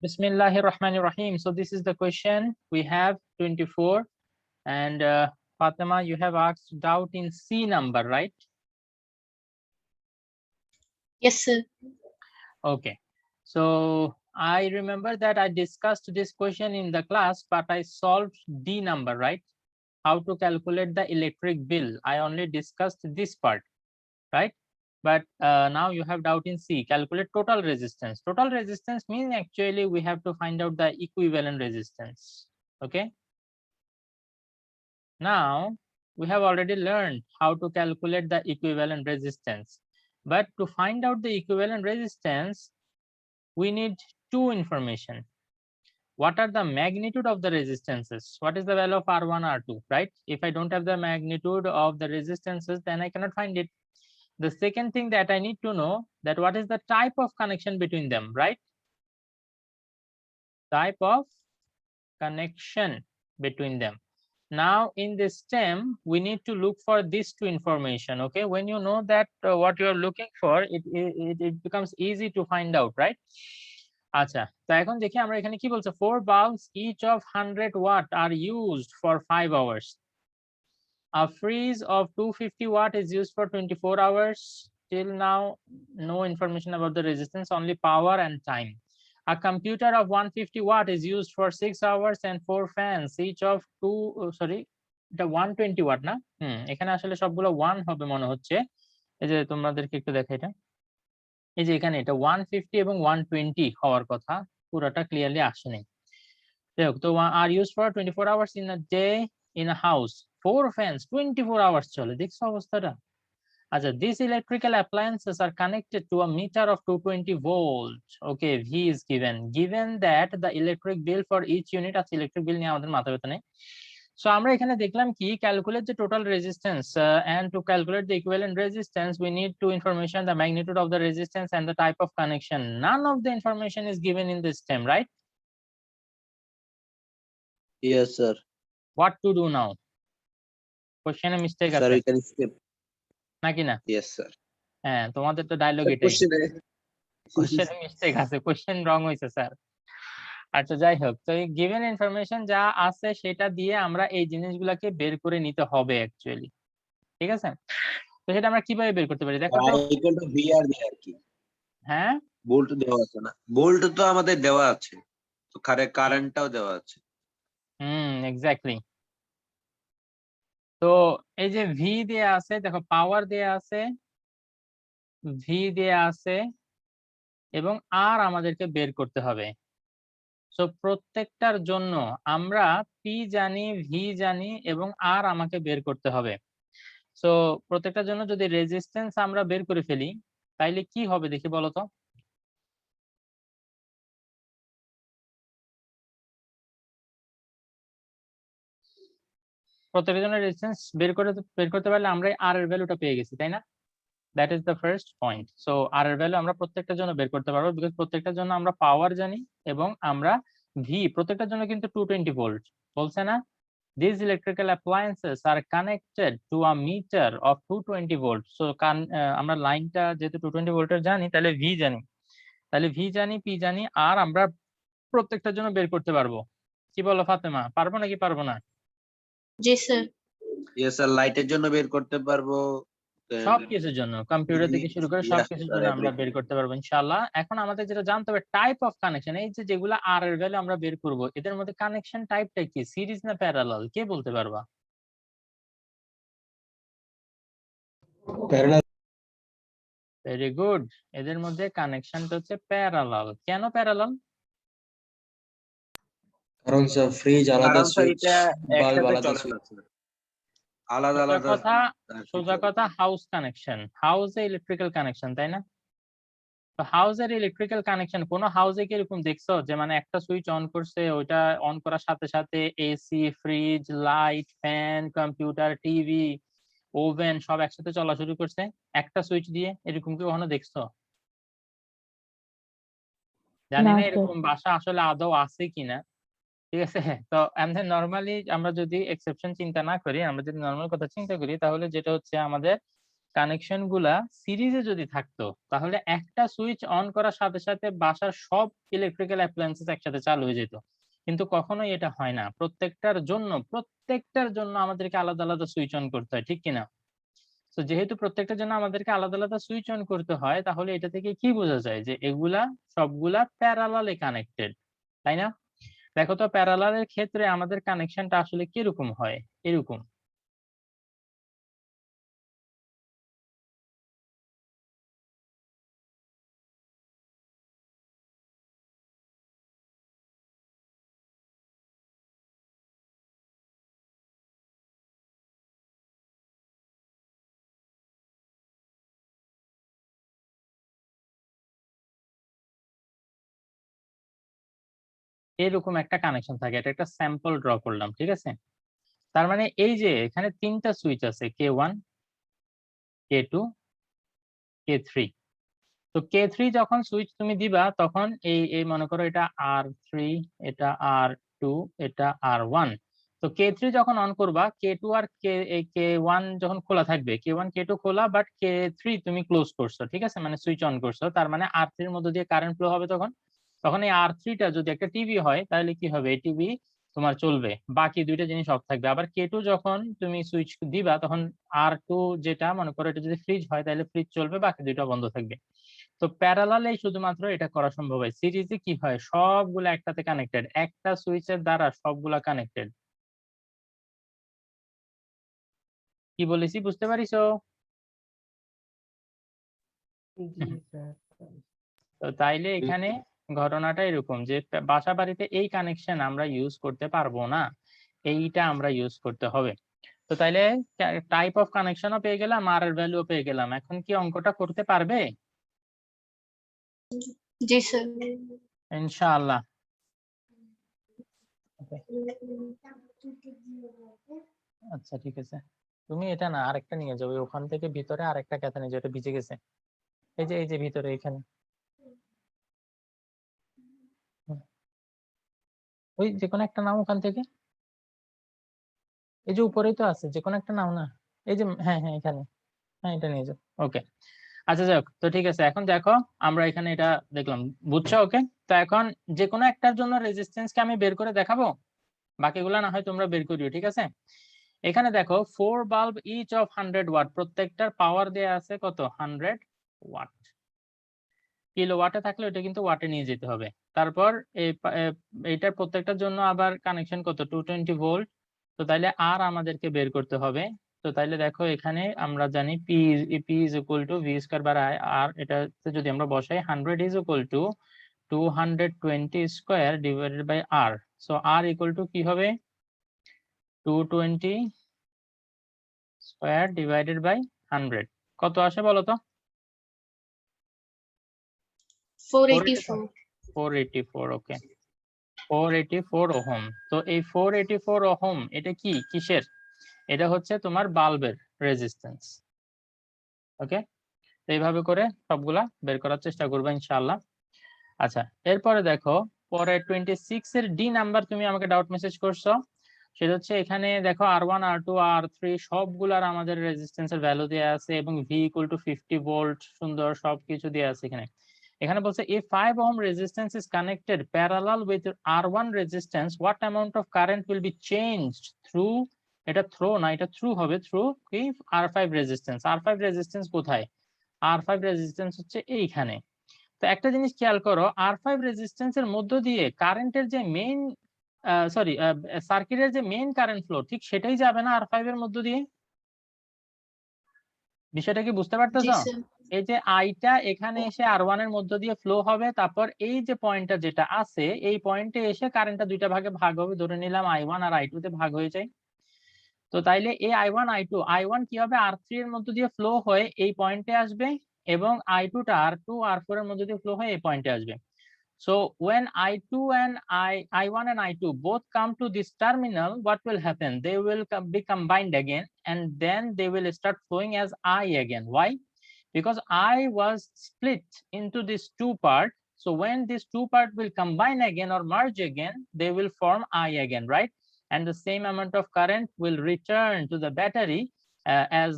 Bismillahir Rahmanir Rahim. So this is the question. We have 24 and Fatima, you have asked doubt in C number, right? Yes, sir. Okay. So I remember that I discussed this question in the class, but I solved D number, right? How to calculate the electric bill. I only discussed this part, right? But now you have doubt in C. Calculate total resistance. Total resistance means actually we have to find out the equivalent resistance. Okay. Now we have already learned how to calculate the equivalent resistance. But to find out the equivalent resistance, we need two information. What are the magnitude of the resistances? What is the value of R1, R2, right? If I don't have the magnitude of the resistances, then I cannot find it. The second thing that I need to know that what is the type of connection between them, right? Type of connection between them. Now in this STEM, we need to look for these two information. Okay, when you know that what you're looking for, it becomes easy to find out, right? আচ্ছা, তো এখন দেখি আমরা এখানে কি বলছে 4 bulbs each of 100 watt are used for 5 hours. A freeze of 250 watt is used for 24 hours. Till now, no information about the resistance, only power and time. A computer of 150 watt is used for 6 hours and 4 fans, each of 120 watt না? এখানে আসলে সবগুলো 1 হবে মনে হচ্ছে। এই যে তোমাদেরকে একটু দেখাই এটা। এই যে এখানে এটা 150 এবং 120 হওয়ার কথা, পুরোটা ক্লিয়ারলি আসেনি। যাই হোক, তো are used for 24 hours in a day in a house. 4 fans 24 hours চলে, দেখছো অবস্থাটা? আচ্ছা, these electrical appliances are connected to a meter of 220 volt. Okay, V is given that the electric bill for each unit আছে, electric bill নিয়ে আমাদের মাথা ব্যথা নেই। So আমরা এখানে দেখলাম কি calculate the total resistance and to calculate the equivalent resistance we need two information, the magnitude of the resistance and the type of connection. None of the information is given in this STEM, right? Yes, sir. What to do now? Question A mistake Sir, আছে we can skip. নাকি না? Yes, sir. হ্যাঁ, তোমাদের তো dialogue Sir, এটাই। question কোশ্চেনে mistake আছে, question রং হয়েছে স্যার। আচ্ছা, যাই হোক, তো এই গিভেন ইনফরমেশন যা আছে সেটা দিয়ে আমরা এই জিনিসগুলোকে বের করে নিতে হবে অ্যাকচুয়ালি, ঠিক আছে? তো সেটা আমরা কিভাবে বের করতে পারি দেখো তো। equal to VR দিয়ে আর কি। হ্যাঁ, ভোল্ট দেওয়া আছে না? ভোল্ট তো আমাদের দেওয়া আছে, তো কারেন্টটাও দেওয়া আছে। এক্স্যাক্টলি। তো এই যে ভি দেয়া আছে, দেখো পাওয়ার দেয়া আছে, ভি দেয়া আছে এবং আর আমাদেরকে বের করতে হবে। সো প্রত্যেকটার জন্য আমরা পি জানি, ভি জানি এবং আর আমাকে বের করতে হবে। সো প্রত্যেকটার জন্য যদি রেজিস্ট্যান্স আমরা বের করে ফেলি তাইলে কি হবে দেখি বলো তো। প্রত্যেকটার জন্য রেজিস্ট্যান্স বের করতে পারলে আমরা আর এর ভ্যালুটা পেয়ে গেছি, তাই না? That is the first point. So আর এর ভ্যালু আমরা প্রত্যেকটার জন্য বের করতে পারবো, বিকজ প্রত্যেকটার জন্য আমরা পাওয়ার জানি এবং আমরা ভি প্রত্যেকটার জন্য কিন্তু 220 ভোল্ট বলছে না। These electrical appliances are connected to a meter of 220 volts. So আমরা লাইনটা যেহেতু 220 ভোল্টের জানি তাহলে ভি জানি, তাহলে ভি জানি, পি জানি, আর আমরা প্রত্যেকটার জন্য বের করতে পারবো। কি বলো ফাতেমা, পারবো নাকি পারবো না? জি স্যার। Yes, sir, লাইটের জন্য বের করতে পারবো, সবকিছুর জন্য, কম্পিউটার থেকে শুরু করে সবকিছুর জন্য আমরা বের করতে পারবো ইনশাআল্লাহ। এখন আমাদের যেটা জানতে হবে টাইপ অফ কানেকশন। এই যে যেগুলো আর এর ভ্যালু আমরা বের করব, এদের মধ্যে কানেকশন টাইপটা কি, সিরিজ না প্যারালাল, কে বলতে পারবা? ভেরি গুড, এদের মধ্যে কানেকশনটা হচ্ছে প্যারালাল। কেন প্যারালাল? কারণ স্যার ফ্রিজ আলাদা সুইচ, বাল্ব আলাদা সুইচ, আলাদা আলাদা। সোজা কথা হাউস কানেকশন, হাউসে ইলেকট্রিক্যাল কানেকশন, তাই না? তো হাউসের ইলেকট্রিক্যাল কানেকশন কোন হাউসে কি এরকম দেখছো যে মানে একটা সুইচ অন করছে, ওইটা অন করার সাথে সাথে AC, fridge, light, fan, computer, TV, oven সব একসাথে চলা শুরু করছে একটা সুইচ দিয়ে? এরকম কি কখনো দেখছো? জানি না এরকম বাসা আসলে আদৌ আছে কিনা, ঠিক আছে? তো এমনি নরমালি আমরা যদি এক্সেপশন চিন্তা না করি, আমরা যদি নরমাল কথা চিন্তা করি তাহলে যেটা হচ্ছে আমাদের কানেকশন গুলা সিরিজে যদি থাকতো তাহলে একটা সুইচ অন করার সাথে সাথে বাসার সব ইলেকট্রিক্যাল অ্যাপ্লায়েন্সেস একসাথে চালু হয়ে যেত, কিন্তু কখনোই এটা হয় না। প্রত্যেকটার জন্য আমাদেরকে আলাদা আলাদা সুইচ অন করতে হয়, ঠিক কিনা? তো যেহেতু প্রত্যেকটার জন্য আমাদেরকে আলাদা আলাদা সুইচ অন করতে হয়, তাহলে এটা থেকে কি বোঝা যায় যে এগুলা সবগুলা প্যারালালে কানেক্টেড, তাই না? দেখো তো প্যারালালের ক্ষেত্রে আমাদের কানেকশনটা আসলে কিরকম হয়, এরকম। এরকম একটা কানেকশন থাকে, এটা একটা স্যাম্পল ড্র করলাম, ঠিক আছে? তার মানে এই যে এখানে তিনটা সুইচ আছে, K1, K2, K3। তো K3 যখন সুইচ তুমি দিবা তখন এই মনে করো এটা R3, এটা R2, এটা R1। তো K3 যখন অন করবা, K2 আর K1 যখন খোলা থাকবে, K1 K2 খোলা, বাট K3 তুমি ক্লোজ করছো, ঠিক আছে, মানে সুইচ অন করছো। তার মানে R3 এর মধ্যে দিয়ে কারেন্ট ফ্লো হবে তখন। তখন এই R3 টা যদি একটা টিভি হয় তাহলে কি হবে, এই টিভি তোমার চলবে, বাকি দুইটা জিনিস অফ থাকবে। আবার K2 যখন তুমি সুইচ দিবা তখন R2, যেটা মনে করো এটা যদি ফ্রিজ হয় তাহলে ফ্রিজ চলবে, বাকি দুইটা বন্ধ থাকবে। তো প্যারালালে শুধুমাত্র এটা করা সম্ভব হয়। সিরিজে কি হয়, সবগুলা একটাতে কানেক্টেড, একটা সুইচের দ্বারা সবগুলা কানেক্টেড। কি বলেছি বুঝতে পারিছো? তো তাইলে এখানে ঘটনাটা এরকম যে বাসা বাড়িতে এই কানেকশন আমরা ইউজ করতে পারবো না, এইটা আমরা ইউজ করতে হবে। তো তাইলে টাইপ অফ কানেকশনও পেয়ে গেলাম আর এর ভ্যালুও পেয়ে গেলাম। এখন কি অঙ্কটা করতে পারবে? जी सर। ইনশাআল্লাহ। আচ্ছা ঠিক আছে, তুমি এটা না আরেকটা নিয়ে যাও, ওখান থেকে ভিতরে আরেকটা কাঁথা নিয়ে যাও, এটা ভিজে গেছে। এই যে ভিতরে এখানে, ওই যে কোনো একটা নাও ওখান থেকে, এই যে উপরেই তো আছে, যে কোনো একটা নাও না। এই যে হ্যাঁ হ্যাঁ এখানে, হ্যাঁ এটা নিয়ে যাও। ওকে, আচ্ছা যাক, তো ঠিক আছে। এখন দেখো আমরা এখানে এটা দেখলাম, বুঝছো? ওকে, তো এখন যে কোনো একটার জন্য রেজিস্ট্যান্সকে আমি বের করে দেখাবো, বাকিগুলা না হয় তোমরা বের করিও, ঠিক আছে? এখানে দেখো 4 বাল্ব ইচ অফ 100 ওয়াট, প্রত্যেকটার পাওয়ার দেয়া আছে কত, 100 ওয়াট। কিলোওয়াটে থাকলে এটা কিন্তু ওয়াটে নিয়ে যেতে হবে। তারপর এইটার প্রত্যেকটার জন্য আবার কানেকশন কত, 220 ভোল্ট। তো তাইলে আর আমাদেরকে বের করতে হবে। তো তাইলে দেখো এখানে আমরা জানি P is equal to V square by R, এটাতে যদি আমরা বসাই 100 is equal to 220 square divided by R. So R equal to কি হবে, 220 স্কয়ার ডিভাইডেড বাই 100। কত আসে বলো তো? 484। 484, ওকে, 484 ওহম। তো এই 484 ওহম এটা কি কিসের, এটা হচ্ছে তোমার বাল্বের রেজিস্ট্যান্স। ওকে, এইভাবে করে সবগুলা বের করার চেষ্টা করবো ইনশাআল্লাহ। আচ্ছা, এরপরে দেখো পরে 26 এর ডি নাম্বার তুমি আমাকে ডাউট মেসেজ করছো, সেটা হচ্ছে এখানে দেখো R1 R2 R3 সবগুলার আমাদের রেজিস্ট্যান্সের ভ্যালু দেয়া আছে এবং ভি ইকুয়াল টু 50 ভোল্ট, সুন্দর সবকিছু দেয়া আছে এখানে। এখানে বলছে if 5 ohm resistance is connected parallel with R1 resistance, what amount of current will be changed through, এটা থ্রো না, এটা থ্রু হবে, থ্রু কি R5 রেজিস্ট্যান্স। R5 রেজিস্ট্যান্স কোথায়, R5 রেজিস্ট্যান্স হচ্ছে এইখানে। তো একটা জিনিস খেয়াল করো, R5 রেজিস্ট্যান্সের মধ্য দিয়ে কারেন্টের যে মেইন সার্কিটের যে মেইন কারেন্ট ফ্লো, ঠিক সেটাই যাবে না R5 এর মধ্য দিয়ে। বিষয়টা কি বুঝতে जी পারতেছো? सर। এই যে আইটা এখানে এসে R1 এর মধ্য দিয়ে ফ্লো হবে, তারপর এই যে পয়েন্টটা যেটা আছে এই পয়েন্টে এসে কারেন্টটা দুইটা ভাগে ভাগ হবে, ধরে নিলাম I1 আর I2 তে ভাগ হয়ে যায়। তো তাইলে এই I1 কি হবে, R3 এর মধ্য দিয়ে ফ্লো হয়ে এই পয়েন্টে আসবে, এবং I2 টা R2 R4 এর মধ্য দিয়ে ফ্লো হয়ে এই পয়েন্টে আসবে। So when I2 and I1 and I2 both come to this terminal, what will happen? They will be combined again, and then they will start flowing as I again. Why? Because I was split into these two parts. So when these two parts will combine again or merge again, they will form I again, right? And the same amount of current will return to the battery. as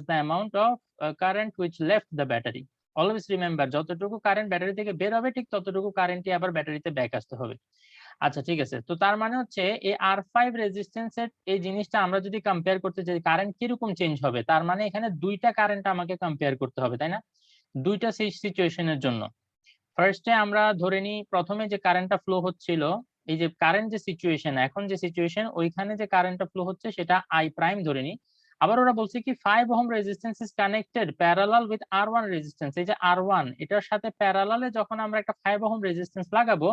the amount of current which left the battery. Always remember, যতটুকু current battery থেকে বের হবে ঠিক ততটুকু কারেন্টই আবার ব্যাটারিতে back আসতে হবে। আচ্ছা ঠিক আছে, তো তার মানে হচ্ছে এই R5 রেজিস্ট্যান্সের এই জিনিসটা আমরা যদি কম্পেয়ার করতে চাই কারেন্ট কিরকম চেঞ্জ হবে, তার মানে এখানে দুইটা কারেন্ট আমাকে কম্পেয়ার করতে হবে, তাই না? দুইটা সিচুয়েশনের জন্য। ফার্স্টে আমরা ধরে নিই প্রথমে যে কারেন্টটা ফ্লো হচ্ছিল, এই যে কারেন্ট যে সিচুয়েশন, এখন যে সিচুয়েশন ওইখানে যে কারেন্টটা ফ্লো হচ্ছে সেটা I প্রাইম ধরে নিই। আবার ওরা বলছে কি 5 ohm resistance is connected parallel with R1 resistance. এই যে R1 এটার সাথে প্যারালালে যখন আমরা একটা 5 ওহম রেজিস্ট্যান্স লাগাবো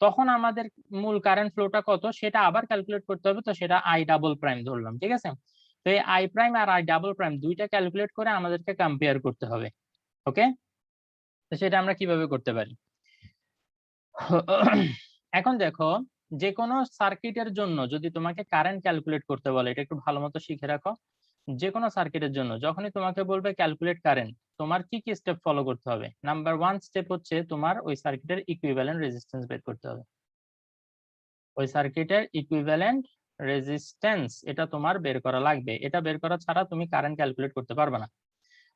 তখন আমাদের মূল কারেন্ট ফ্লোটা কত সেটা আবার ক্যালকুলেট করতে হবে, তো সেটা I ডাবল প্রাইম ধরলাম, ঠিক আছে? তো এই I প্রাইম আর I ডাবল প্রাইম দুইটা ক্যালকুলেট করে আমাদেরকে কম্পেয়ার করতে হবে। ওকে, তো সেটা আমরা কিভাবে করতে পারি? এখন দেখো, যে কোনো সার্কিটের জন্য যদি তোমাকে কারেন্ট ক্যালকুলেট করতে বলে, এটা একটু ভালো মতো শিখে রাখো। যে কোনো সার্কিটের জন্য যখনই তোমাকে বলবে ক্যালকুলেট কারেন্ট, তোমার কি কি স্টেপ ফলো করতে হবে? নাম্বার 1 স্টেপ হচ্ছে তোমার ওই সার্কিটের ইকুইভ্যালেন্ট রেজিস্ট্যান্স বের করতে হবে। ওই সার্কিটের ইকুইভ্যালেন্ট রেজিস্ট্যান্স এটা তোমার বের করা লাগবে, এটা বের করা ছাড়া তুমি কারেন্ট ক্যালকুলেট করতে পারবে না।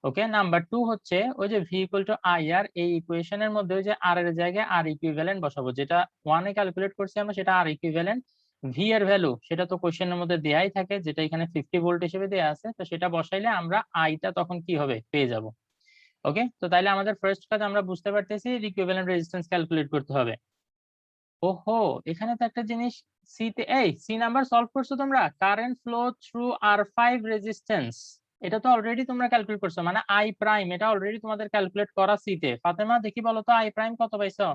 ওকে, নাম্বার 2 হচ্ছে ওই যে V = IR, এই ইকুয়েশনের মধ্যে ওই যে R এর জায়গায় R ইকুইভ্যালেন্ট বসাবো, যেটা 1 এ ক্যালকুলেট করছি আমরা সেটা R ইকুইভ্যালেন্ট। V এর ভ্যালু সেটা তো কোশ্চেনের মধ্যে দেয়াই থাকে, যেটা এখানে 50 ভোল্ট হিসেবে দেয়া আছে, তো সেটা বসাইলে আমরা I টা তখন কি হবে পেয়ে যাব। ওকে, তো তাইলে আমাদের ফার্স্ট কাজ আমরা বুঝতে পারতেছি ইকুইভ্যালেন্ট রেজিস্ট্যান্স ক্যালকুলেট করতে হবে। ওহো, এখানে তো একটা জিনিস সি তে, এই সি নাম্বার সলভ করছো তোমরা, current flow through R5 resistance, এটা তো অলরেডি তোমরা ক্যালকুলেট করছো, মানে I প্রাইম এটা অলরেডি তোমাদের ক্যালকুলেট করা সি তে। ফাতেমা দেখি বলো তো I প্রাইম কত পাইছো?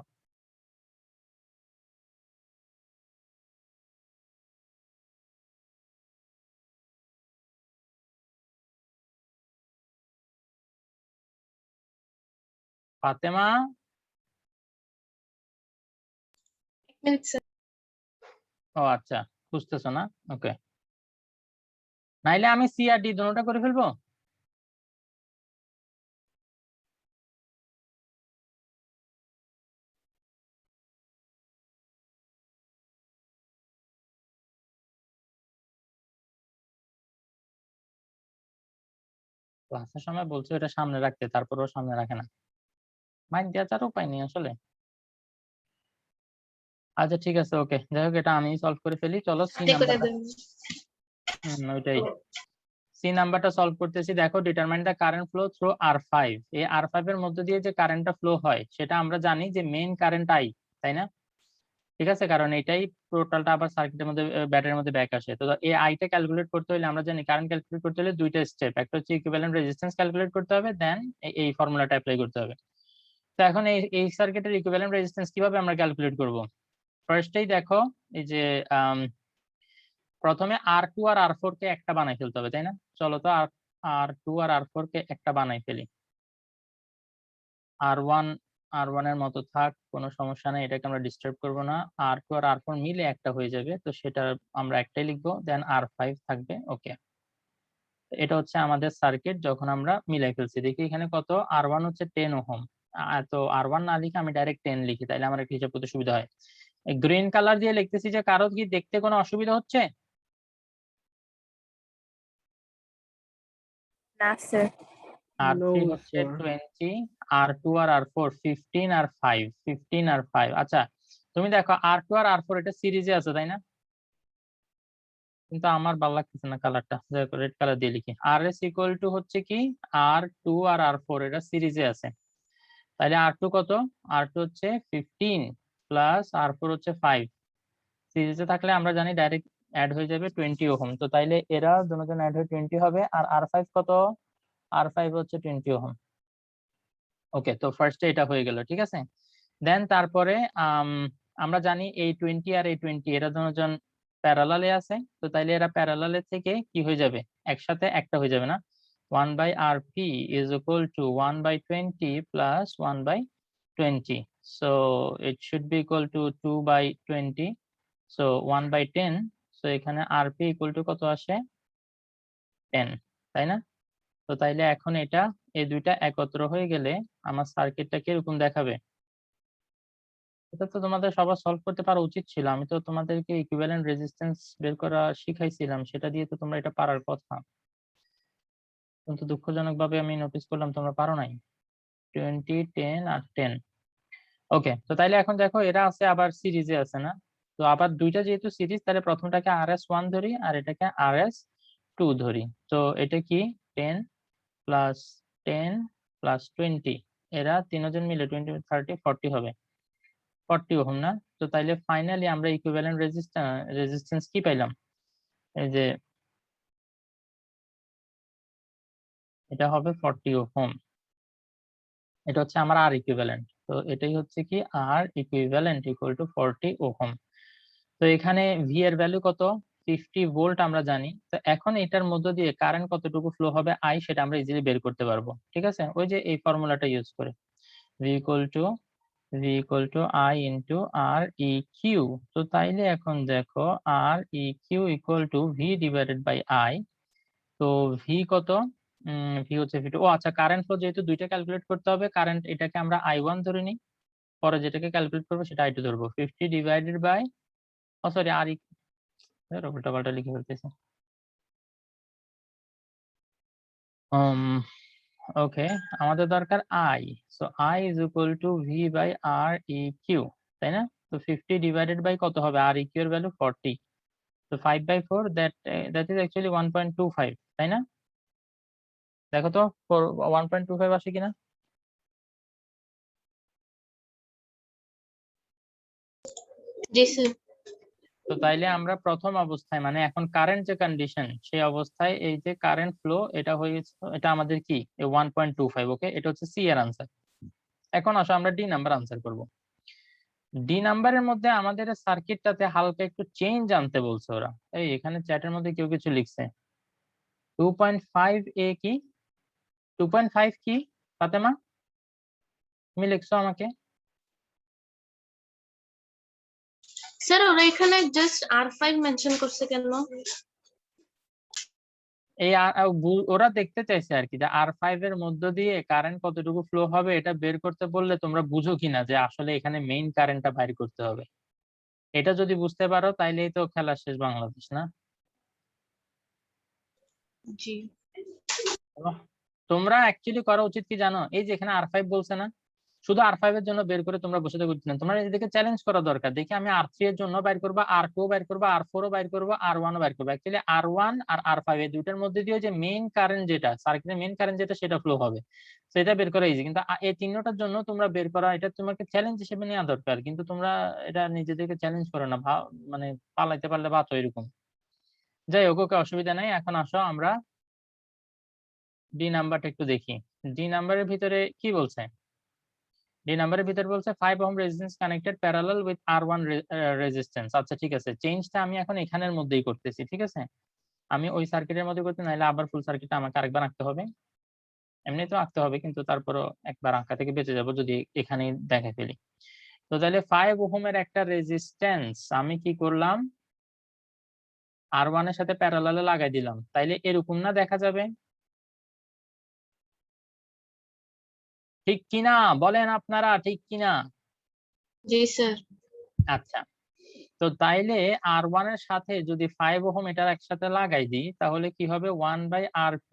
ফাতেমা, এক মিনিট স্যার। ও আচ্ছা, বুঝতেছো না? ওকে, নাইলে আমি সি আর ডি দুটোটা করে ফেলবো। ক্লাসের সময় বলছো এটা সামনে রাখতে, তারপরেও সামনে রাখে না, মাইন্ড দেওয়ার তার উপায় নেই আসলে। আচ্ছা ঠিক আছে, ওকে, যাই হোক এটা আমি সলভ করে ফেলি, চলো সি হাতে করে নাম্বারটা। দেন। ওইটাই, সি নাম্বারটা সলভ করতেছি। দেখো, determine the current flow through R5। এই R5 এর মধ্যে দিয়ে যে কারেন্টটা ফ্লো হয় সেটা আমরা জানি যে মেইন কারেন্ট I, তাই না? ঠিক আছে, কারণ এটাই টোটালটা আবার সার্কিটের মধ্যে ব্যাটারির মধ্যে ব্যাক আসে। তো এই I টা ক্যালকুলেট করতে হলে আমরা জানি কারেন্ট ক্যালকুলেট করতে হলে দুইটা স্টেপ, একটা হচ্ছে ইকুইভ্যালেন্ট রেজিস্ট্যান্স ক্যালকুলেট করতে হবে, দেন এই ফর্মুলাটা অ্যাপ্লাই করতে হবে। তো এখন এই সার্কিটের ইকুইভ্যালেন্ট রেজিস্ট্যান্স কিভাবে আমরা ক্যালকুলেট করব? ফার্স্টেই দেখো, এই যে প্রথমে R2 আর R4 কে একটা বানাই ফেলতে হবে, তাই না? চলো তো R2 আর R4 কে একটা বানাই ফেলি। R1 এর মতো থাক, কোনো সমস্যা নেই, এটাকে আমরা ডিস্টার্ব করব না। R2 আর R4 মিলে একটা হয়ে যাবে, তো সেটা আমরা একটাই লিখবো, দেন R5 থাকবে। ওকে, এটা হচ্ছে আমাদের সার্কিট যখন আমরা মিলাই ফেলছি। দেখি এখানে কত, R1 হচ্ছে 10 ওহম। তো R1 না লিখে আমি ডাইরেক্ট 10 লিখি, তাইলে আমার একটু হিসাব করতে সুবিধা হয়। গ্রিন কালার দিয়ে লিখতেছি, যে কারো কি দেখতে কোনো অসুবিধা হচ্ছে? না স্যার। R3 হচ্ছে 20, R2 আর R4 15 আর 5, 15 আর 5। আচ্ছা তুমি দেখো R2 আর R4 এটা সিরিজে আছে, তাই না? কিন্তু আমার ভালো লাগতেছে না কালারটা, রেড কালার দিয়ে লিখি। RS ইকুয়াল টু হচ্ছে কি R2 আর R4 এটা সিরিজে আছে, তাহলে R2 কত? R2 হচ্ছে 15 প্লাস R4 হচ্ছে 5। সিরিজে থাকলে আমরা জানি ডাইরেক্ট অ্যাড হয়ে যাবে 20 ওহম, তো তাইলে এরা দুজন অ্যাড হয়ে 20 হবে। আর R5 কত? R5 হচ্ছে 20 ওহম। ওকে, তো ফার্স্টে এটা হয়ে গেল, ঠিক আছে। দেন তারপরে আমরা জানি এই 20 আর এই 20 এরা দুজন প্যারালালে আছে, তো তাইলে এরা প্যারালালে থেকে কি হয়ে যাবে, একসাথে একটা হয়ে যাবে না। 1/RP is equal to 1/20 plus 1/20, so it should be equal to 2/20, so 1/10, so এখানে RP equal to কত আসে, 10, তাই না? তো তাইলে এখন এটা এই দুইটা একত্র হয়ে গেলে আমার সার্কিটটা কিরকম দেখাবে? এটা তো তোমাদের সবার সলভ করতে পারা উচিত ছিল, আমি তো তোমাদেরকে ইকুইভ্যালেন্ট রেজিস্ট্যান্স বের করা শিখাইছিলাম, সেটা দিয়ে তো তোমরা এটা পারার কথা। কিন্তু দুঃখজনক ভাবে আমি নোটিস করলাম তোমরা পারো নাই। 20, 10 আর 10। ওকে, তো তাইলে এখন দেখো এরা আছে আবার সিরিজে আছে না? তো আবার দুইটা যেহেতু সিরিজ, তাহলে প্রথমটাকে RS1 ধরি আর এটাকে RS2 ধরি। তো এটা কি 10 প্লাস 10 প্লাস 20, এরা তিনজন মিলে 20, 30, 40 হবে, 40 ওহম না? তো তাইলে ফাইনালি আমরা ইকুইভ্যালেন্ট রেজিস্ট্যান্স কি পাইলাম? এই যে এটা হবে 40 ওহম। এটা হচ্ছে আমার আর ইকুইভ্যালেন্ট। তো এটাই হচ্ছে কি আর ইকুইভ্যালেন্ট ইকুয়াল টু 40 ওহম। তো এখানে ভি এর ভ্যালু কত? 50 ভোল্ট আমরা জানি। তো এখন এটার মধ্য দিয়ে কারেন্ট কতটুকু ফ্লো হবে আই, সেটা আমরা ইজিলি বের করতে পারবো। ঠিক আছে, ওই যে এই ফর্মুলাটা ইউজ করে V equal to I into R E Q. তো তাইলে এখন দেখো R E Q equal to V divided by I. তো ভি কত? ভি হচ্ছে ভি টু। ও আচ্ছা, কারেন্ট ফ্লো যেহেতু দুইটা ক্যালকুলেট করতে হবে, কারেন্ট এটাকে আমরা I1 ধরে নিই, পরে যেটাকে ক্যালকুলেট করবো সেটা I2 ধরবো। 50 ডিভাইডেড বাই, ও সরি আর উল্টা পাল্টা লিখে ফেলতেছি। ওকে, আমাদের দরকার I. So I is equal to V by R E Q, তাই না? তো 50 ডিভাইডেড বাই কত হবে? আর ই কিউ এর ভ্যালু 40। তো 5/4, দ্যাট ইজ অ্যাকচুয়ালি 1.25, তাই না? দেখো তো 1.25 আসে কিনা? জি স্যার। তো তাইলে আমরা প্রথম অবস্থায় মানে এখন কারেন্ট যে কন্ডিশন, সেই অবস্থায় এই যে কারেন্ট ফ্লো এটা হয়েছে, এটা আমাদের কি 1.25। ওকে, এটা হচ্ছে সি এর আনসার। এখন আসো আমরা ডি নাম্বার আনসার করব। ডি নাম্বারের মধ্যে আমাদের সার্কিটটাতে হালকা একটু চেঞ্জ আনতে বলছে ওরা। এই এখানে চ্যাটের মধ্যে কেউ কিছু লিখছে 2.5 এ কি 2.5 কি ফাতেমা, তুমি লিখছো আমাকে? স্যার ওরা এখানে জাস্ট R5 মেনশন করছে কেন? এই ওরা দেখতে চাইছে আর কি যে R5 এর মধ্য দিয়ে কারেন্ট কতটুকু ফ্লো হবে এটা বের করতে বললে তোমরা বুঝো কিনা যে আসলে এখানে মেইন কারেন্টটা বাইর করতে হবে। এটা যদি বুঝতে পারো তাইলেই তো খেলা শেষ বাংলাদেশ, না? জি তোমরা অ্যাকচুয়ালি করা উচিত কি জানো? এই যে এখানে R5 বলছে না, শুধু R5 এর জন্য বের করে তোমরা বসে থাকতে না, তোমরা এদিকে চ্যালেঞ্জ করা দরকার। দেখি আমি R3 এর জন্য বাইর করবো, R2 বাইর করবো, R4 বাইর করবো, R1 বাইর করবো। অ্যাকচুয়ালি R1 আর R5 এই দুইটার মধ্যে দিয়ে যে মেইন কারেন্ট যেটা সার্কিটের মেইন কারেন্ট যেটা সেটা ফ্লো হবে, সেটা বের করা ইজি। কিন্তু এই তিনটার জন্য তোমরা বের করা, এটা তোমাকে চ্যালেঞ্জ হিসেবে নেওয়া দরকার। কিন্তু তোমরা এটা নিজেদেরকে চ্যালেঞ্জ করো না, মানে পালাইতে পারলে বাতো এরকম। যাই হোক, ওকে, অসুবিধা নাই। এখন আসো আমরা ডি নাম্বারটা একটু দেখি। ডি নাম্বারের ভিতরে কি বলছে? ডি নাম্বারের ভিতরে বলছে 5 ohm resistance connected parallel with R1 resistance. আচ্ছা ঠিক আছে, চেঞ্জটা আমি এখন এখানের মধ্যেই করতেছি। ঠিক আছে, আমি ওই সার্কিটের মধ্যে করতে, নাইলে আবার ফুল সার্কিটটা আমাকে আরেকবার আঁকতে হবে। এমনি তো আঁকতে হবে, কিন্তু তারপরও একবার আঁকা থেকে বেঁচে যাব যদি এখানেই দেখে ফেলি। তো তাহলে 5 ওহমের একটা রেজিস্ট্যান্স আমি কি করলাম, R1 এর সাথে প্যারালালে লাগাই দিলাম। তাইলে এরকম না দেখা যাবে? ঠিক কিনা বলেন আপনারা, ঠিক কিনা? জি স্যার। আচ্ছা, তো তাইলে R1 এর সাথে যদি 5 ওহম এটার একসাথে লাগাই দিই, তাহলে কি হবে 1/RP।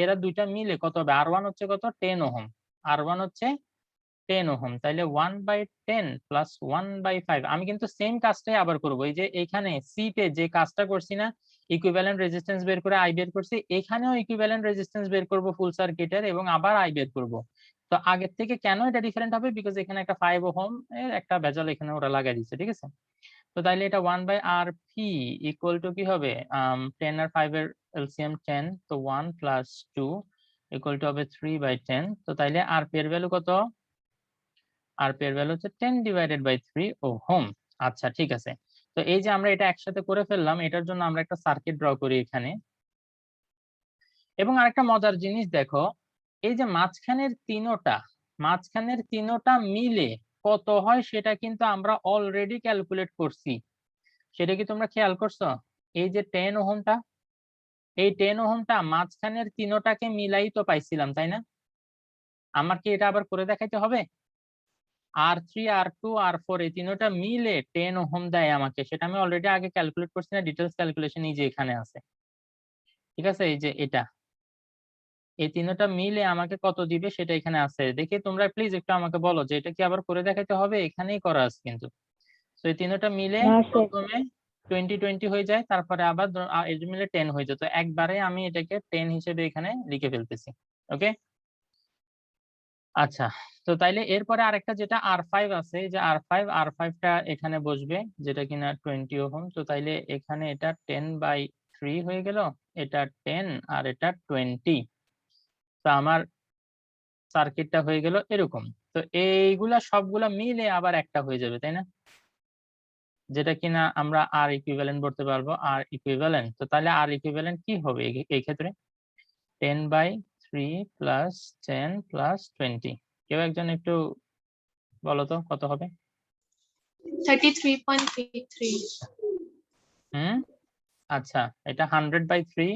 এরা দুইটা মিলে কত হবে? R1 হচ্ছে কত? 10 ওহম, R1 হচ্ছে 10 ওহম। তাইলে 1/10 প্লাস 1/5। আমি কিন্তু সেম কাজটাই আবার করব। এই যে এখানে সিতে যে কাজটা করছি না, ইকুইভ্যালেন্ট রেজিস্ট্যান্স বের করে আই বের করছি, এখানেও ইকুইভ্যালেন্ট রেজিস্ট্যান্স বের করব ফুল সার্কিটের, এবং আবার আই বের করব। তো আগের থেকে কেন এটা ডিফারেন্ট হবে? বিকজ এখানে একটা 5 ওহম এর একটা ভেজাল এখানে ওরা লাগাই দিচ্ছে। ঠিক আছে, তো তাইলে এটা 1/RP ইকুয়াল টু কি হবে? 10 আর 5 এর এলসিএম 10, তো 1 প্লাস 2 ইকুয়াল টু হবে 3/10। তো তাইলে RP এর ভ্যালু কত? RP এর ভ্যালু হচ্ছে 10 ডিভাইডেড বাই 3 ওহম। আচ্ছা ঠিক আছে, তো এই যে আমরা এটা একসাথে করে ফেললাম, এটার জন্য আমরা একটা সার্কিট ড্র করি এখানে। এবং আরেকটা মজার জিনিস দেখো, এই যে মাঝখানের তিনোটা মিলে কত হয় সেটা কিন্তু আমরা অলরেডি ক্যালকুলেট করছি। সেটা কি তোমরা খেয়াল করছো? এই যে 10 ওহমটা, এই 10 ওহমটা মাঝখানের তিনোটাকে মিলাই তো পাইছিলাম, তাই না? আমার কি এটা আবার করে দেখাইতে হবে? R3, R2, R4 এই তিনোটা মিলে 10 ওহম দেয় আমাকে, সেটা আমি অলরেডি আগে ক্যালকুলেট করছি না, ডিটেলস ক্যালকুলেশন এই যে এখানে আছে। ঠিক আছে, এই যে এটা এই তিনটা মিলে আমাকে কত দিবে সেটা এখানে আছে। দেখি তোমরা প্লিজ একটু আমাকে বলো যে এটা কি আবার করে দেখাইতে হবে? এখানেই করা আছে কিন্তু। তো এই তিনটা মিলে না স্যার প্রথমে 20 হয়ে যায়, তারপরে আবার এই যে মিলে 10 হয়ে যায়। তো একবারে আমি এটাকে 10 হিসেবে এখানে লিখে ফেলতেছি। ওকে, আচ্ছা। তো তাইলে এরপরে আরেকটা যেটা R5 আছে, এই যে R5টা এখানে বসবে, যেটা কিনা 20 ওহম। তো তাইলে এখানে এটা 10/3 হয়ে গেল, এটা 10 আর এটা 20। তো আমার সার্কিটটা হয়ে গেল এরকম। তো এইগুলা সবগুলা মিলে আবার একটা হয়ে যাবে, তাই না? যেটা কিনা আমরা আর ইকুইভ্যালেন্ট বলতে পারবো, আর ইকুইভ্যালেন্ট। তো তাহলে আর ইকুইভ্যালেন্ট কি হবে এই ক্ষেত্রে? 10/3 প্লাস 10 প্লাস 20। কেউ একজন একটু বলো তো কত হবে? 33.33 হুম, আচ্ছা, এটা 100/3।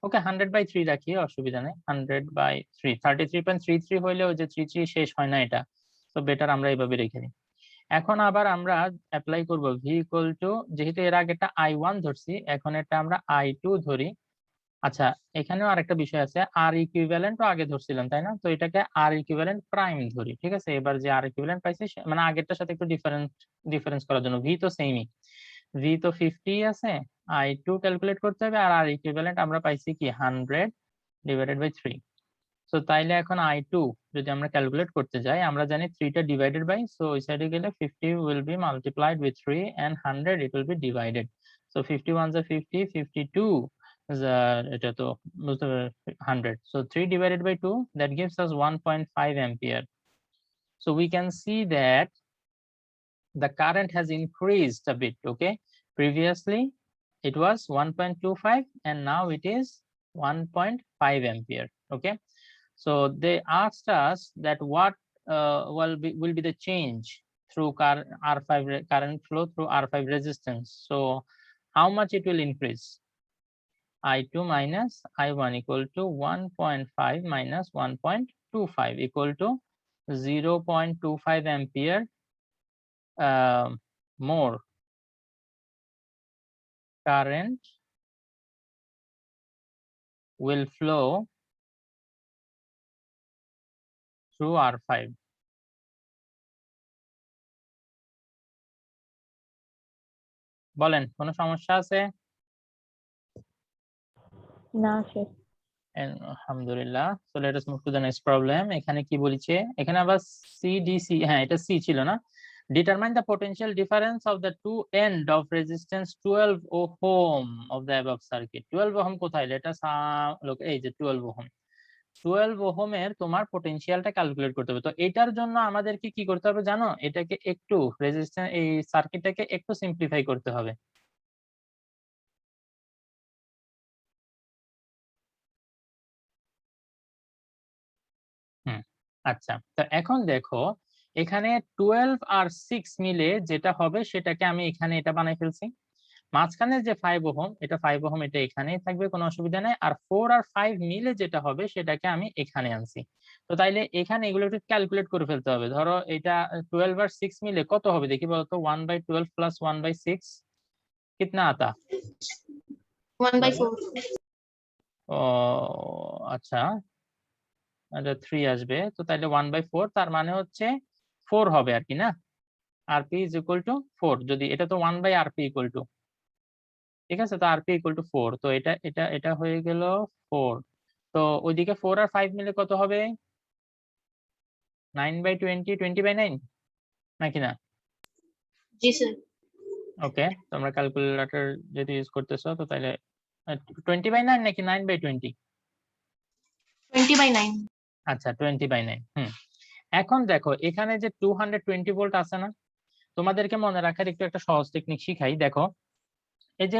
ওকে, 100/3 রাখি, অসুবিধা নেই। 100/3 33.33 হইলে ওই যে 33 শেষ হয় না এটা। তো বেটার আমরা এইভাবে রেখে দিই। এখন আবার আমরা অ্যাপ্লাই করব v ইকুয়াল টু, যেহেতু এর আগে একটা I1 ধরছি, এখন এটা আমরা I2 ধরি। আচ্ছা, এখানেও আরেকটা বিষয় আছে, আর ইকুইভ্যালেন্ট আগে ধরছিলাম, তাই না? তো এটাকে আর ইকুইভ্যালেন্ট প্রাইম ধরি, ঠিক আছে? এবার যে আর ইকুইভ্যালেন্ট পাইছি মানে আগেরটার সাথে একটু ডিফারেন্স করার জন্য, ভি তো সেমই, ভি তো 50 আছে, I2 ক্যালকুলেট করতে হবে, আর আর ইকুইভ্যালেন্ট আমরা পাইছি কি 100/3। সো তাইলে এখন I2 যদি আমরা ক্যালকুলেট করতে যাই, আমরা জানি 3টা ডিভাইডেড বাই, সো ওই সাইডে গেলে 50 will be multiplied with 3 and 100 it will be divided. So 51 is 50, 52 is এটা তো বুঝতে পারবে 100. So 3 divided by 2, that gives us 1.5 ampere. So we can see that the current has increased a bit. Okay, previously it was 1.25 and now it is 1.5 ampere. Okay, so they asked us that what will be the change through R5 current flow through R5 resistance. So how much it will increase? I2 minus I1 equal to 1.5 minus 1.25 equal to 0.25 ampere more current will flow through R5. বলেন, কোনো সমস্যা আছে? না sir আলহামদুলিল্লাহ। So let us move to the next problem. এখানে কি বলেছে? এখানে আবার CDC, হ্যাঁ এটা C ছিল না? Determine the potential difference of the two end of resistance 12 ohm of the above circuit. 12 ohm কোথায়? Let us look, এই যে 12 ohm। 12 ওহমের তোমার পটেনশিয়ালটা ক্যালকুলেট করতে হবে। তো এটার জন্য আমাদেরকে কি করতে হবে জানো? এটাকে একটু রেজিস্ট্যান্স, এই সার্কিটটাকে একটু সিম্পলিফাই করতে হবে। আচ্ছা, তো এখন দেখো এখানে 12 আর 6 মিলে যেটা হবে সেটাকে আমি এখানে এটা বানাই ফেলছি। মাঝখানে যে 5 ওহম, এটা 5 ওহম, এটা এখানেই থাকবে, কোনো অসুবিধা নেই। আর 4 আর 5 মিলে যেটা হবে সেটাকে আমি এখানে আনছি। তো তাইলে এখানে এগুলো একটু ক্যালকুলেট করে ফেলতে হবে। ধরো এটা 12 আর 6 মিলে কত হবে দেখি বলতো? 1/12 প্লাস 1/6 কিতনা আতা? 1/4 ও আচ্ছা, এটা 3 আসবে। তো তাইলে 1/4, তার মানে হচ্ছে 4 হবে আর কি, না? RP is equal to 4, যদি এটা তো 1/RP equal to, ঠিক আছে? তো RP equal to 4, তো এটা হয়ে গেল 4। তো ওইদিকে 4 আর 5 মিলে কত হবে? 9/20, 20/9 নাকি না? জি স্যার ওকে, তোমরা ক্যালকুলেটর যদি ইউজ করতেছো তো তাহলে 20/9 নাকি 9/20? 20/9 আচ্ছা, 20/9। এখন দেখো এখানে যে 220 ভোল্ট আছে না, তোমাদেরকে মনে রাখার একটু একটা সহজ টেকনিক শিখাই। দেখো এই যে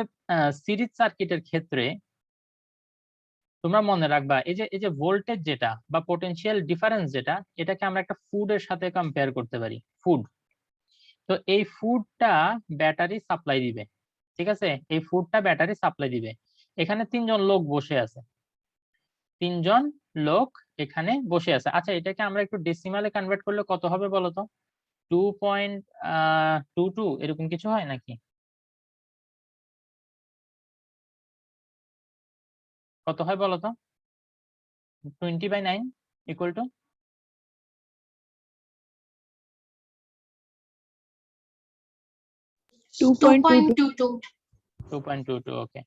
সিরিজ সার্কিটের ক্ষেত্রে তোমরা মনে রাখবা এই যে ভোল্টেজ যেটা বা পটেনশিয়াল ডিফারেন্স যেটা, এটাকে আমরা একটা ফুডের সাথে কম্পেয়ার করতে পারি। ফুড, তো এই ফুডটা ব্যাটারি সাপ্লাই দিবে, ঠিক আছে? এই ফুডটা ব্যাটারি সাপ্লাই দিবে। এখানে 3জন লোক বসে আছে, 3জন লোক এখানে বসে আছে। আচ্ছা, এটাকে আমরা একটু ডেসিমালে কনভার্ট করলে কত হবে বলো তো? 2.22 এরকম কিছু হয় নাকি? কত হয় বলো তো? 20/9 equal to 2.22 2.22 ওকে,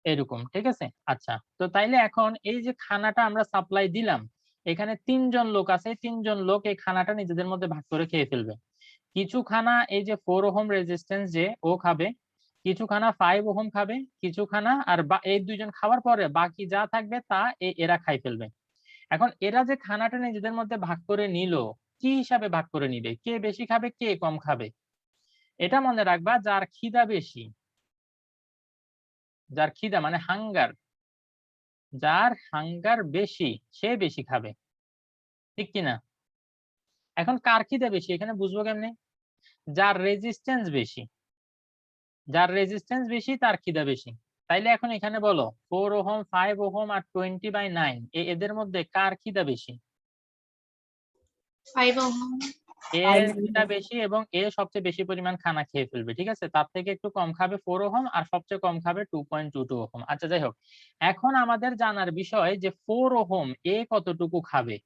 এরকম ঠিক আছে। আচ্ছা, তো তাইলে এখন এই যে খানাটা আমরা সাপ্লাই দিলাম, এখানে 3 জন লোক আছে, 3 জন লোক এই খানাটা নিজেদের মধ্যে ভাগ করে খেয়ে ফেলবে। কিছু খানা এই যে 4 ওহম রেজিস্ট্যান্স যে ও খাবে, কিছু খানা 5 ওহম খাবে, কিছু খানা আর এই 2জন খাওয়ার পরে বাকি যা থাকবে তা এরা খাই ফেলবে। এখন এরা যে খানাটা নিজেদের মধ্যে ভাগ করে নিল, কি হিসাবে ভাগ করে নিবে, কে বেশি খাবে কে কম খাবে? এটা মনে রাখবা, যার খিদা বেশি, যার খিদা মানে হাঙ্গার, যার হাঙ্গার বেশি সে বেশি খাবে, ঠিক কিনা? এখন কার খিদা বেশি এখানে বুঝবো কেমনে? যার রেজিস্ট্যান্স বেশি, যার রেজিস্ট্যান্স বেশি তার খিদা বেশি। তাইলে এখন এখানে বলো 4 ওহম 5 ওহম আর 20/9 এদের মধ্যে কার খিদা বেশি? 5 ohm এর খিদা বেশি এবং এ সবচেয়ে বেশি পরিমাণ খানা খেয়ে ফেলবে, ঠিক আছে। তার থেকে একটু কম খাবে 4 ওহম আর সবচেয়ে কম খাবে 2.22 ওহম। আচ্ছা যাই হোক, এখন আমাদের জানার বিষয় যে 4 ওহম এ কতটুকু খাবে।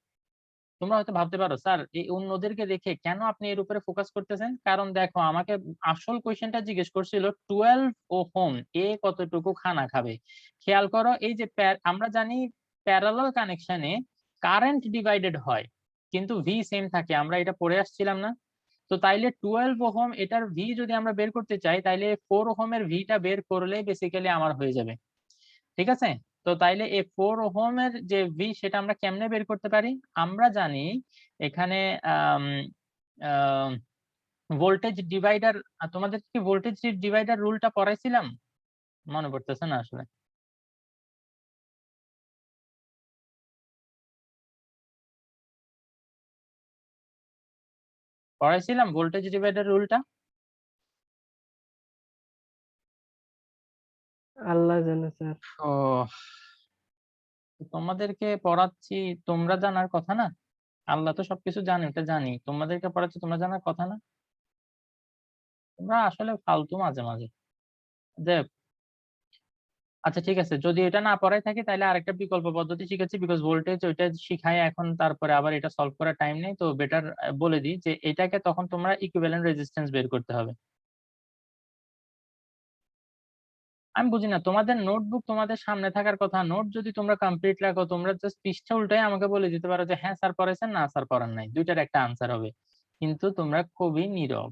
তোমরা হয়তো ভাবতে পারো স্যার এই অন্যদেরকে দেখে কেন আপনি এর উপরে ফোকাস করতেছেন, কারণ দেখো আমাকে আসল কোয়েশ্চেনটা জিজ্ঞেস করছিল 12 ওহম এ কতটুকু খানা খাবে। খেয়াল করো এই যে আমরা জানি প্যারালাল কানেকশনে কারেন্ট ডিভাইডেড হয় কিন্তু ভি সেম থাকে, আমরা এটা পড়ে আসছিলাম না? তো তাইলে 12 ওহম এটার ভি যদি আমরা বের করতে চাই তাইলে 4 ওহমের ভিটা বের করলে বেসিক্যালি আমার হয়ে যাবে, ঠিক আছে। তো তাইলে এই 4 ওহমের যে ভি সেটা আমরা কেমনে বের করতে পারি? আমরা জানি এখানে ভোল্টেজ ডিভাইডার, তোমাদের কি ভোল্টেজ ডিভাইডার রুলটা পড়াইছিলাম? মনে পড়তেছে না আসলে। পড়াইছিলাম ভোল্টেজ ডিভাইডার রুলটা? আল্লাহ জানে স্যার। ও, তোমাদেরকে পড়াচ্ছি, তোমরা জানার কথা না? আল্লাহ তো সবকিছু জানে, ওটা জানি, তোমাদেরকে পড়াচ্ছি তোমরা জানার কথা না? তোমরা আসলে ফালতু মাঝে মাঝে। দেখ, আচ্ছা ঠিক আছে, যদি এটা না পড়াই থাকে তাহলে আরেকটা বিকল্প পদ্ধতি শিখেছি, বিকজ ভোল্টেজ ওইটা শিখাই এখন, তারপরে আবার এটা সলভ করার টাইম নেই, তো বেটার বলে দিই যে এটাকে তখন তোমরা ইকুইভ্যালেন্ট রেজিস্ট্যান্স বের করতে হবে। আমি বুঝি না, তোমাদের নোটবুক তোমাদের সামনে থাকার কথা, নোট যদি তোমরা কমপ্লিট রাখো, তোমরা জাস্ট পৃষ্ঠা উল্টাই আমাকে বলে দিতে পারো যে হ্যাঁ স্যার পড়াইছেন, না স্যার পড়ান নাই, দুইটার একটা আনসার হবে। কিন্তু তোমরা খুবই নীরব,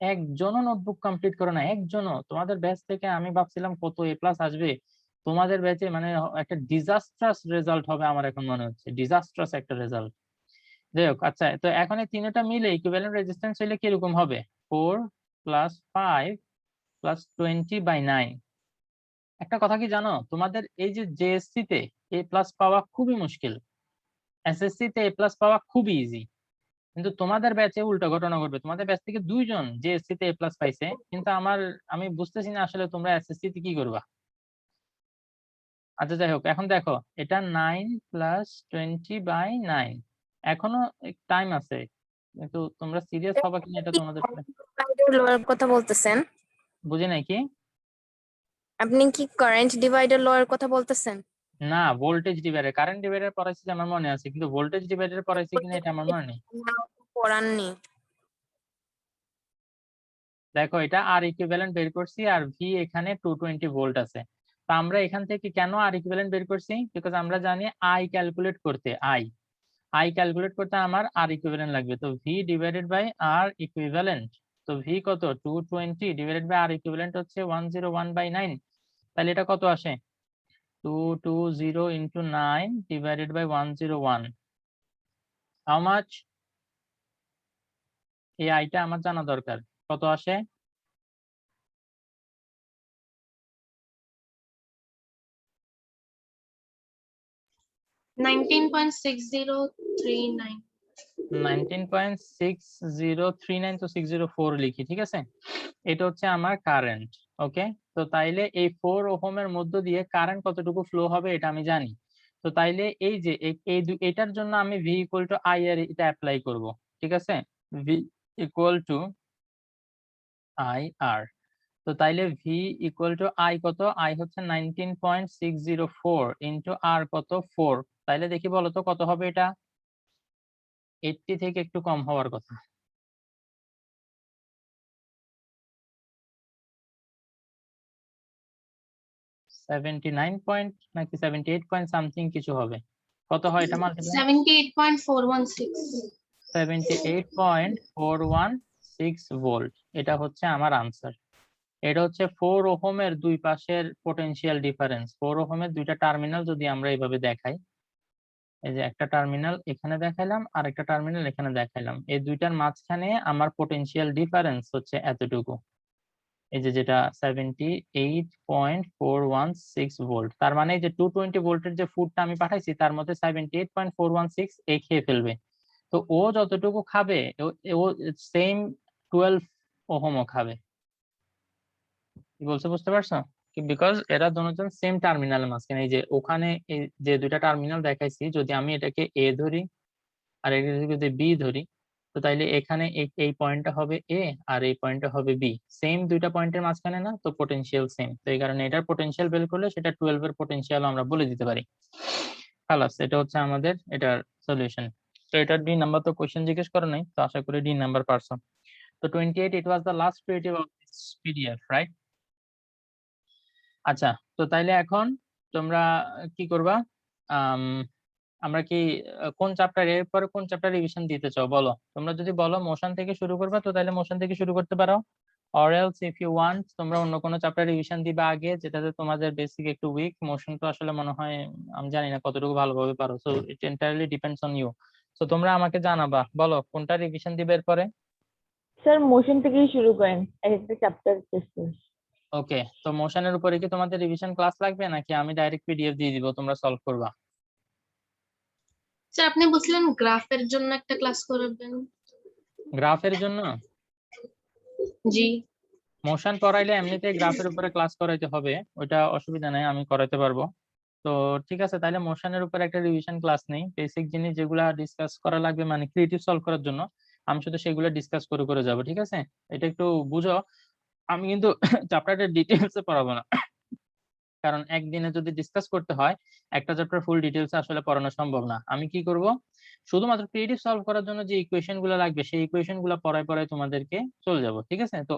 একজনও নোটবুক কমপ্লিট করো না, একজনও। তোমাদের ব্যাচ থেকে আমি ভাবছিলাম কত এ প্লাস আসবে, তোমাদের ব্যাচে মানে একটা ডিজাস্ট্রাস রেজাল্ট হবে আমার এখন মনে হচ্ছে, ডিজাস্ট্রাস একটা রেজাল্ট। যাই হোক, আচ্ছা তো এখন এই তিনটা মিলে ইকুইভ্যালেন্ট রেজিস্ট্যান্স হইলে কিরকম হবে? 4 + 5 + 20/9। একটা কথা কি জানো, তোমাদের এই যে জেএসসি তে এ প্লাস পাওয়া খুবই মুশকিল, এসএসসি তে এ প্লাস পাওয়া খুবই ইজি, কিন্তু তোমাদের ব্যাচে উল্টো ঘটনা ঘটবে। তোমাদের ব্যাচ থেকে 2জন জেএসসি তে এ প্লাস পাইছে, কিন্তু আমি বুঝতেছি না আসলে তোমরা এসএসসি তে কি করবা। আচ্ছা যাই হোক, এখন দেখো এটা 9 + 20/9, এখনো টাইম আছে, কিন্তু তোমরা সিরিয়াস হবা কিনা এটা তোমাদের উপরে। লয়ের কথা বলতেছেন? বুঝি নাই কি? আপনি কি কারেন্ট ডিভাইডার লয়ের কথা বলতেছেন? না, ভোল্টেজ ডিভাইডার, কারেন্ট ডিভাইডার পড়াইছি আমার মনে আছে, কিন্তু ভোল্টেজ ডিভাইডার পড়াইছি কিনা এটা আমার মনে নেই। পড়াননি। দেখো এটা আর ইকুইভ্যালেন্ট বের করছি, আর ভি এখানে 220 ভোল্ট আছে। তো আমরা এখান থেকে কেন আর ইকুইভ্যালেন্ট বের করছি? বিকজ আমরা জানি আই ক্যালকুলেট করতে, আই ক্যালকুলেট করতে আমার আর ইকুইভ্যালেন্ট লাগবে। তো V divided by R equivalent, তো ভি কত? 220 ডিভাইডেড বাই আর ইকুইভ্যালেন্ট হচ্ছে 101/9। তাহলে এটা কত আসে? 220 into 9 divided by 101। How much? এই আইটা আমার জানা দরকার, কত আসে? $19.6039। 19.6039, তো 604 লিখি, ঠিক আছে। এটা হচ্ছে আমার কারেন্ট, ওকে। তো তাইলে এই 4 ওহমের মধ্য দিয়ে কারেন্ট কতটুকু ফ্লো হবে এটা আমি জানি। তো তাইলে এই যে এটার জন্য আমি ভি ইকুয়াল টু আই আর এটা অ্যাপ্লাই করব, ঠিক আছে। ভি ইকুয়াল টু আই আর, তো তাইলে ভি ইকুয়াল টু আই কত? আই হচ্ছে 19.604 ইন্টু আর কত 4। তাইলে দেখি বলো তো কত হবে এটা? 80 থেকে একটু কম হওয়ার কথা। $79 নাকি 78 পয়েন্ট সামথিং কিছু হবে। কত হয় এটা মাল্টিপ্লাই? 78.416 78.416 ভোল্ট। এটা হচ্ছে আমার আনসার। এটা হচ্ছে 4 ওহমের দুই পাশের পোটেনশিয়াল ডিফারেন্স। 4 ওহমের দুইটা টার্মিনাল যদি আমরা এইভাবে দেখাই, এই যে একটা টার্মিনাল এখানে দেখাইলাম আর একটা টার্মিনাল এখানে দেখাইলাম, এই দুইটার মাঝখানে আমার পোটেনশিয়াল ডিফারেন্স হচ্ছে এতটুকু, এই যে যেটা 78.416 ভোল্ট। তার মানে এই যে 220 ভোল্টের যে ফুটটা আমি পাঠাইছি তার মধ্যে 78.416 এ খেয়ে ফেলবে। তো ও যতটুকু খাবে ও সেম 12 ওহমও খাবে। কি বলছো বুঝতে পারছো? বিকজ এরা দুজন সেম টার্মিনালের মাঝখানে, এই যে ওখানে এই যে দুইটা টার্মিনাল দেখাইছি, যদি আমি এটাকে এ ধরি আর এটাকে যদি বি ধরি, তো তাইলে এখানে এই পয়েন্টটা হবে এ আর এই পয়েন্টটা হবে বি, সেম দুইটা পয়েন্টের মাঝখানে না, তো পোটেনশিয়াল সেম। তো এই কারণে এটার পোটেনশিয়াল বের করলে সেটা 12 এর পোটেনশিয়াল আমরা বলে দিতে পারি। খালাস, এটা হচ্ছে আমাদের এটার সলিউশন। তো এটার ডি নাম্বার তো কোশ্চেন জিজ্ঞেস করো নাই, তো আশা করি ডি নাম্বার পারছো। তো 28 it was the last creative of this PDF, right? আচ্ছা, তো তাইলে এখন তোমরা কি করবা? আমরা কি কোন চ্যাপ্টার এর পরে কোন চ্যাপ্টার রিভিশন দিতে চাও বলো? তোমরা যদি বলো মোশন থেকে শুরু করবা, তো তাহলে মোশন থেকে শুরু করতে পারো। or else if you want তোমরা অন্য কোনো চ্যাপ্টার রিভিশন দিবা আগে, যেটাতে তোমাদের বেসিক একটু উইক। মোশন তো আসলে মনে হয় আমি জানি না কতটুকু ভালোভাবে পারো, so it entirely depends on you. তো তোমরা আমাকে জানাবা, বলো কোনটা রিভিশন দিবে এরপরে। স্যার মোশন থেকেই শুরু করেন, এক একটা চ্যাপ্টার শেষ করে। ওকে, তো মোশনের উপরে কি তোমাদের রিভিশন ক্লাস লাগবে নাকি আমি ডাইরেক্ট পিডিএফ দিয়ে দিব তোমরা সলভ করবা? স্যার আপনি বলছিলেন গ্রাফের জন্য একটা ক্লাস করবেন। গ্রাফের জন্য? জি মোশন পড়াইলে এমনিতে গ্রাফের উপরে ক্লাস করাইতে হবে, ওইটা অসুবিধা নাই, আমি করাইতে পারবো। তো ঠিক আছে, তাহলে মোশনের উপর একটা রিভিশন ক্লাস নেই। বেসিক জিনিস যেগুলা ডিসকাস করা লাগবে মানে ক্রিয়েটিভ সলভ করার জন্য, আমি শুধু সেগুলো ডিসকাস করে করে যাব, ঠিক আছে? এটা একটু বুঝো। আমি কিন্তু চ্যাপ্টারের ডিটেইলসে পড়াবো না, কারণ একদিনে যদি ডিসকাস করতে হয় একটা চ্যাপ্টার ফুল ডিটেইলসে আসলে পড়ানো সম্ভব না। আমি কি করব, শুধুমাত্র ক্রিয়েটিভ সলভ করার জন্য যে ইকুয়েশন গুলো লাগবে সেই ইকুয়েশন গুলো পড়ায় পড়ায় তোমাদেরকে চলে যাব, ঠিক আছে? তো